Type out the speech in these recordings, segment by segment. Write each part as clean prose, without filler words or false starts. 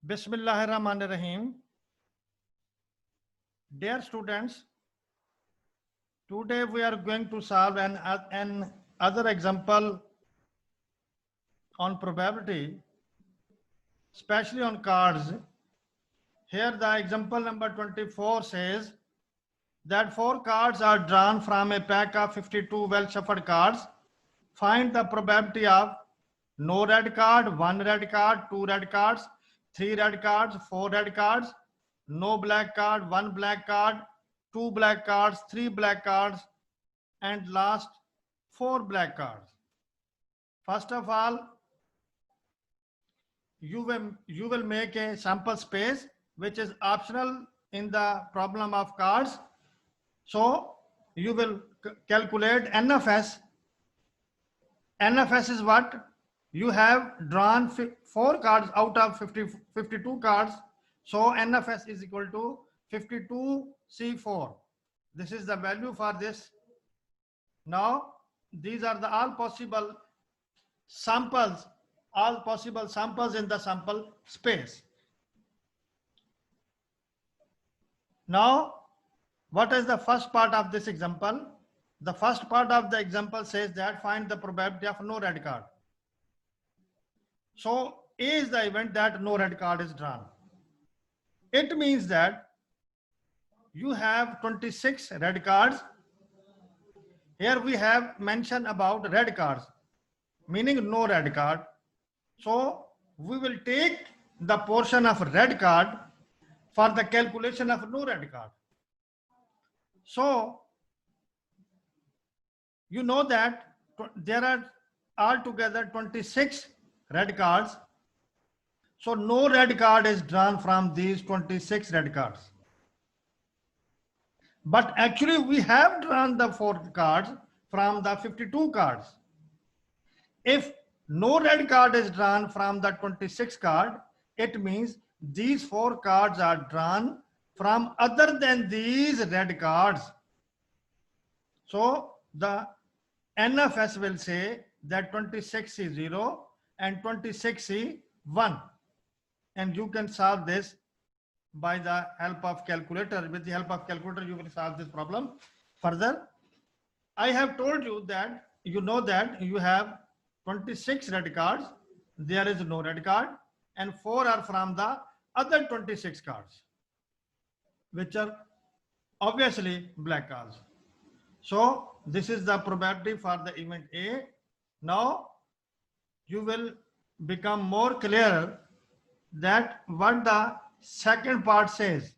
Bismillahirrahmanirrahim. Dear students, today we are going to solve an other example on probability, especially on cards. Here the example number 24 says that 4 cards are drawn from a pack of 52 well shuffled cards. Find the probability of no red card, 1 red card, 2 red cards, 3 red cards, 4 red cards, no black card, 1 black card, 2 black cards, 3 black cards, and last 4 black cards. First of all, you will make a sample space which is optional in the problem of cards. So you will calculate NFS. NFS is what? You have drawn 4 cards out of 52 cards. So NFS is equal to 52C4. This is the value for this. Now, these are the all possible samples in the sample space. Now, what is the first part of this example? The first part of the example says that find the probability of no red card. So A is the event that no red card is drawn. It means that you have 26 red cards. Here we have mentioned about red cards, meaning no red card. So we will take the portion of red card for the calculation of no red card. So you know that there are altogether 26 red cards. So no red card is drawn from these 26 red cards. But actually we have drawn the 4 cards from the 52 cards. If no red card is drawn from the 26 card, it means these 4 cards are drawn from other than these red cards. So the NFS will say that 26 is 0 and 26 is 1. And you can solve this by the help of calculator. With the help of calculator, you will solve this problem further. I have told you that you know that you have 26 red cards. There is no red card, and 4 are from the other 26 cards, which are obviously black cards. So this is the probability for the event A. Now you will become more clear that what the second part says.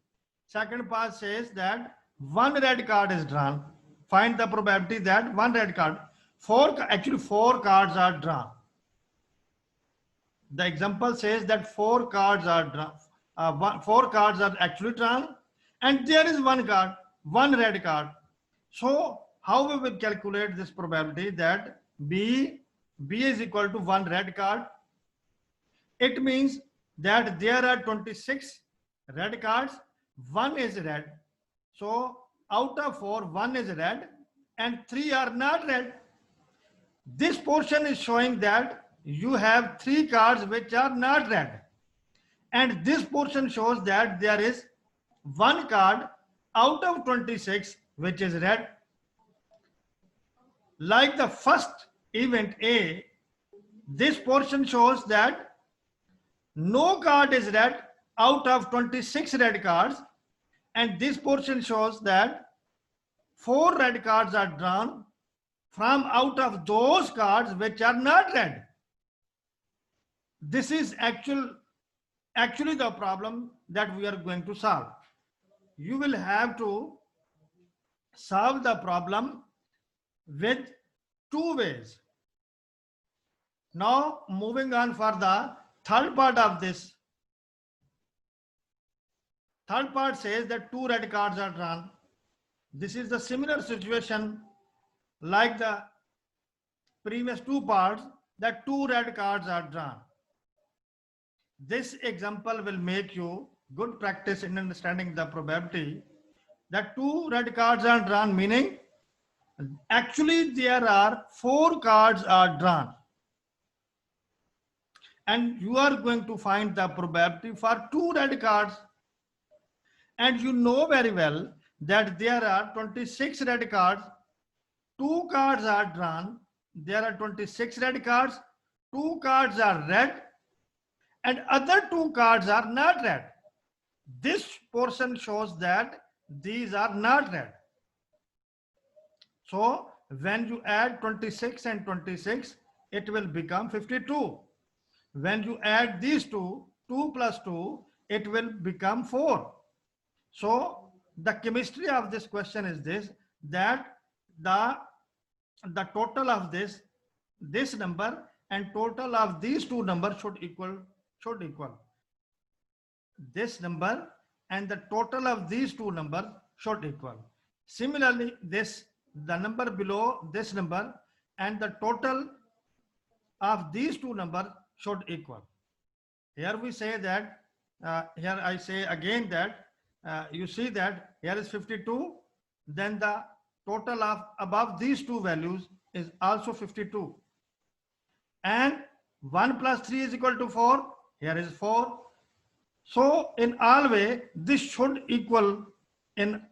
Second part says that 1 red card is drawn. Find the probability that 1 red card. 4 cards are drawn. The example says that 4 cards are drawn. 4 cards are actually drawn, and there is 1 card, 1 red card. So how we will calculate this probability that B is equal to 1 red card? It means that there are 26 red cards, 1 is red. So out of 4, 1 is red and 3 are not red. This portion is showing that you have 3 cards which are not red. And this portion shows that there is 1 card out of 26 which is red. Like the first event A, this portion shows that no card is red out of 26 red cards, and this portion shows that 4 red cards are drawn from out of those cards which are not red. This is actually the problem that we are going to solve. You will have to solve the problem with 2 ways. Now moving on for the third part of this. Third part says that 2 red cards are drawn. This is the similar situation like the previous 2 parts, that 2 red cards are drawn. This example will make you good practice in understanding the probability that 2 red cards are drawn, meaning actually there are 4 cards are drawn. and you are going to find the probability for 2 red cards. And you know very well that there are 26 red cards, 2 cards are drawn, there are 26 red cards, 2 cards are red, and other 2 cards are not red. This portion shows that these are not red. So when you add 26 and 26, it will become 52. When you add these two, 2 plus 2, it will become 4. So the chemistry of this question is this, that the total of this number and total of these two numbers should equal this number, and the total of these two numbers should equal. Similarly, the number below this number and the total of these two numbers should equal. Here we say that, here I say again that, you see that here is 52, then the total of above these two values is also 52. And 1 plus 3 is equal to 4, here is 4. So in all way, this should equal in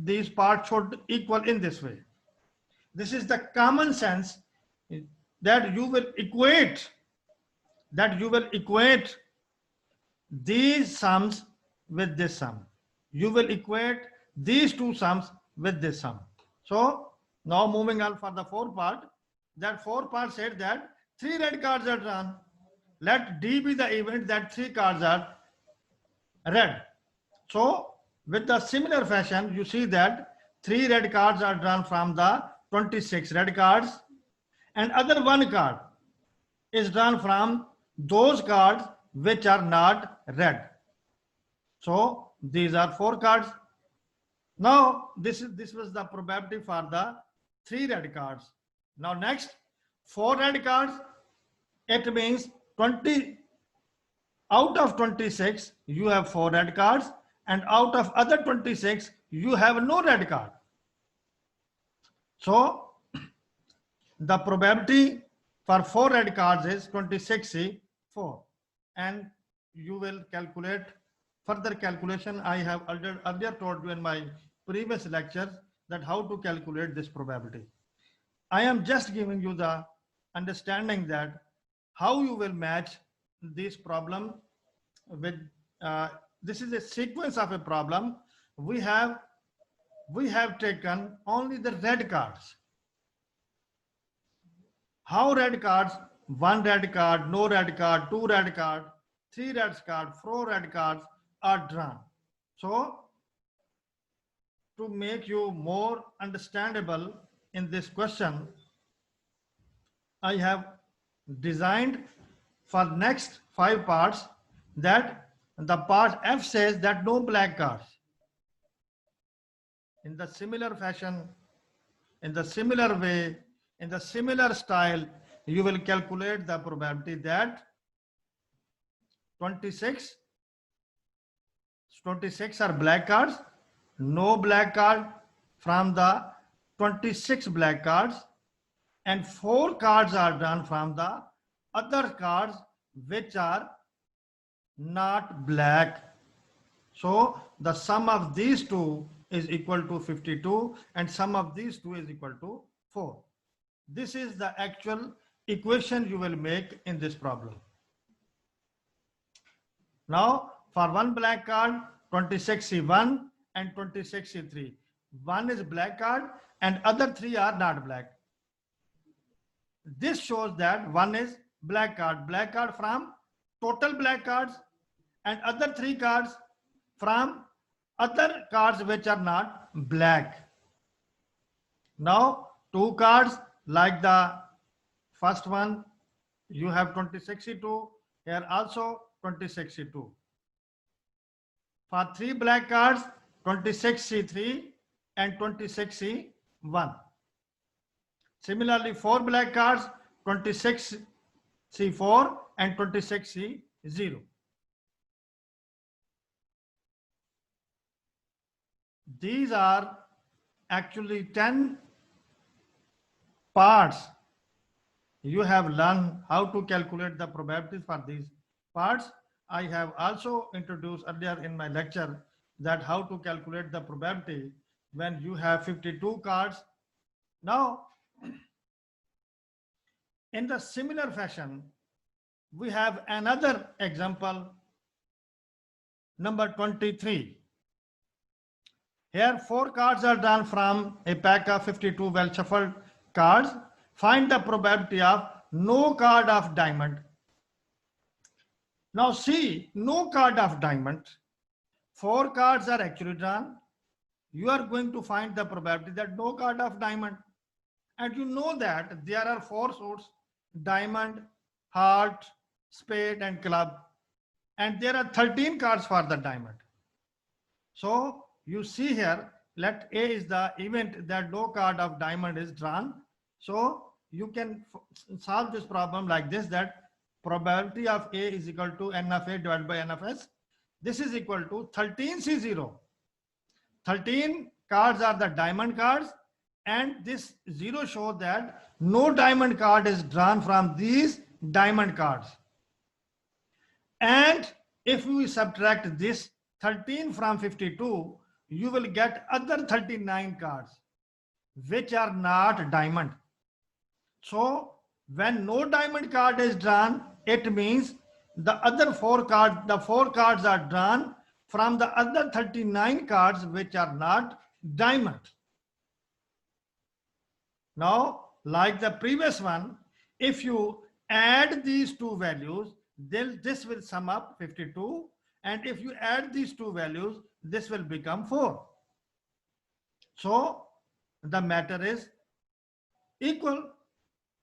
these parts should equal in this way. This is the common sense that you will equate these sums with this sum. You will equate these two sums with this sum. So now moving on for the fourth part, that fourth part said that 3 red cards are drawn. Let D be the event that 3 cards are red. So with the similar fashion, you see that 3 red cards are drawn from the 26 red cards, and other 1 card is drawn from those cards which are not red. So these are 4 cards. Now this was the probability for the 3 red cards. Now next, 4 red cards, it means 20 out of 26 you have 4 red cards, and out of other 26 you have no red card. So the probability for 4 red cards is 26C4, and you will calculate further calculation. I have earlier told you in my previous lectures that how to calculate this probability. I am just giving you the understanding that how you will match this problem with this is a sequence of a problem. We have taken only the red cards. How red cards? 1 red card, no red card, 2 red card, 3 red card, 4 red cards are drawn. So to make you more understandable in this question, I have designed for next 5 parts that the part F says that no black cards. In the similar fashion, in the similar way, in the similar style, you will calculate the probability that 26 are black cards, no black card from the 26 black cards, and 4 cards are drawn from the other cards which are not black. So the sum of these two is equal to 52, and sum of these two is equal to 4. This is the actual equation you will make in this problem. Now for 1 black card, 26C1 and 26C3. 1 is black card and other 3 are not black. This shows that 1 is black card from total black cards, and other 3 cards from other cards which are not black. Now 2 cards like the first one, you have 26C2, here also 26C2. For 3 black cards, 26C3 and 26C1. Similarly, 4 black cards, 26C4 and 26C0. These are actually 10 parts you have learned how to calculate the probabilities for these parts. I have also introduced earlier in my lecture that how to calculate the probability when you have 52 cards. Now, in the similar fashion, we have another example, number 23. Here, 4 cards are drawn from a pack of 52 well shuffled cards. Find the probability of no card of diamond. Now see, no card of diamond. 4 cards are actually drawn. You are going to find the probability that no card of diamond. And you know that there are 4 suits: diamond, heart, spade, and club. And there are 13 cards for the diamond. So you see here, let A is the event that no card of diamond is drawn. So you can solve this problem like this, that probability of A is equal to N of A divided by N of S. This is equal to 13C0. 13 cards are the diamond cards, and this 0 shows that no diamond card is drawn from these diamond cards. And if we subtract this 13 from 52, you will get other 39 cards which are not diamond. So when no diamond card is drawn, it means the other 4 cards, the 4 cards are drawn from the other 39 cards which are not diamond. Now, like the previous one, if you add these two values, then this will sum up 52. And if you add these two values, this will become 4. So the matter is equal.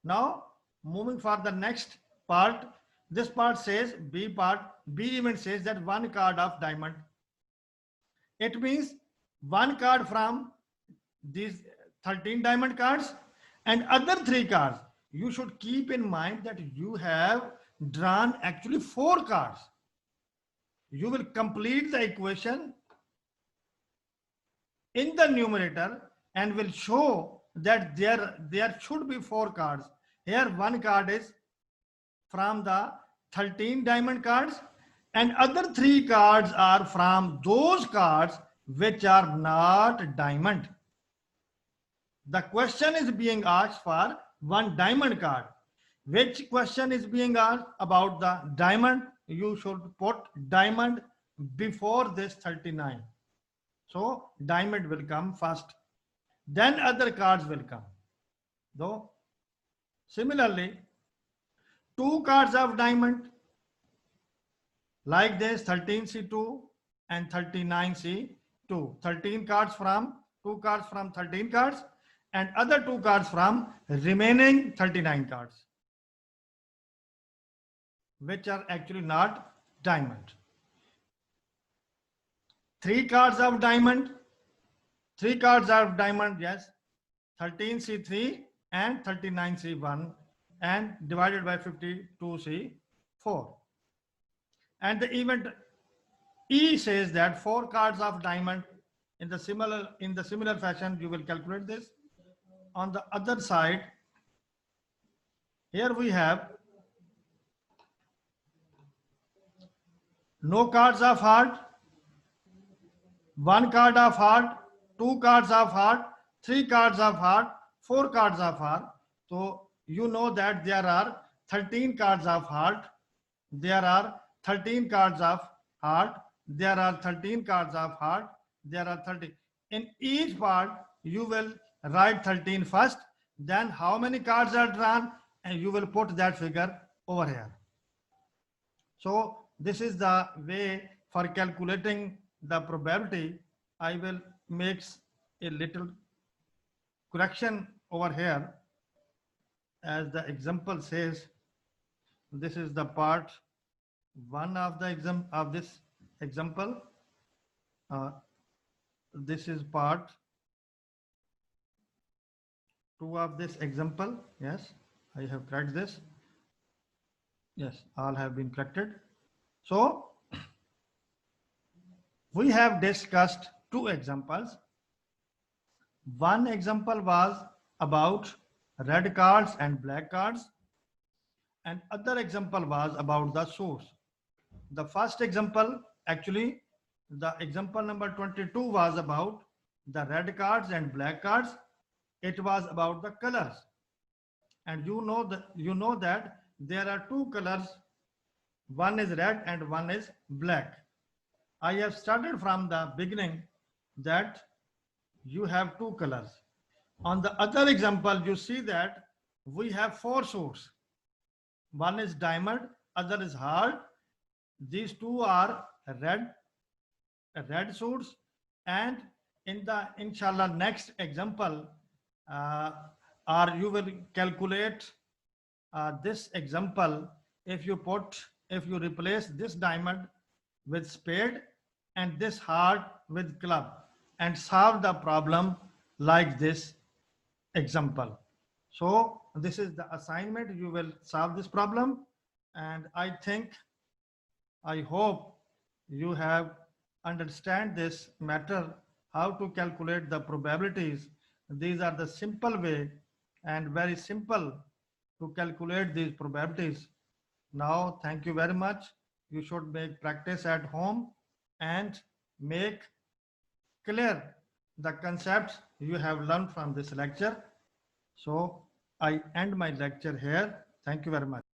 Now, moving for the next part, this part says, B event says that 1 card of diamond. It means 1 card from these 13 diamond cards and other 3 cards. You should keep in mind that you have drawn actually 4 cards. You will complete the equation in the numerator and will show that there should be 4 cards. Here 1 card is from the 13 diamond cards and other 3 cards are from those cards which are not diamond. The question is being asked for 1 diamond card. Which question is being asked about the diamond? You should put diamond before this 39. So diamond will come first. Then other cards will come. Though similarly, 2 cards of diamond like this 13C2 and 39C2. 13 cards from 2 cards from 13 cards and other 2 cards from remaining 39 cards, which are actually not diamond. 3 cards of diamond. 3 cards of diamond, yes. 13C3 and 39C1 and divided by 52C4. And the event E says that 4 cards of diamond. In the similar fashion, you will calculate this. On the other side, here we have no cards of heart, 1 card of heart, 2 cards of heart, 3 cards of heart, 4 cards of heart. So you know that there are 13 cards of heart, there are 13 cards of heart, there are 13 cards of heart, there are 30. In each part, you will write 13 first, then how many cards are drawn, and you will put that figure over here. So this is the way for calculating the probability. I will make a little correction over here. As the example says, this is the part 1 of the this example. This is part 2 of this example. Yes, I have corrected this. Yes, all have been corrected. So we have discussed 2 examples. One example was about red cards and black cards. and other example was about the source. The first example, actually, the example number 22 was about the red cards and black cards. It was about the colors. And you know that there are two colors. One is red and one is black. I have started from the beginning that you have two colors. On the other example, you see that we have four sources. One is diamond, other is heart. These two are red source. And in the inshallah next example, uh, or you will calculate this example if you replace this diamond with spade and this heart with club and solve the problem like this example. So this is the assignment. You will solve this problem, and I hope you have understand this matter, how to calculate the probabilities. These are the simple way and very simple to calculate these probabilities. Now, thank you very much. You should make practice at home and make clear the concepts you have learned from this lecture. So I end my lecture here. Thank you very much.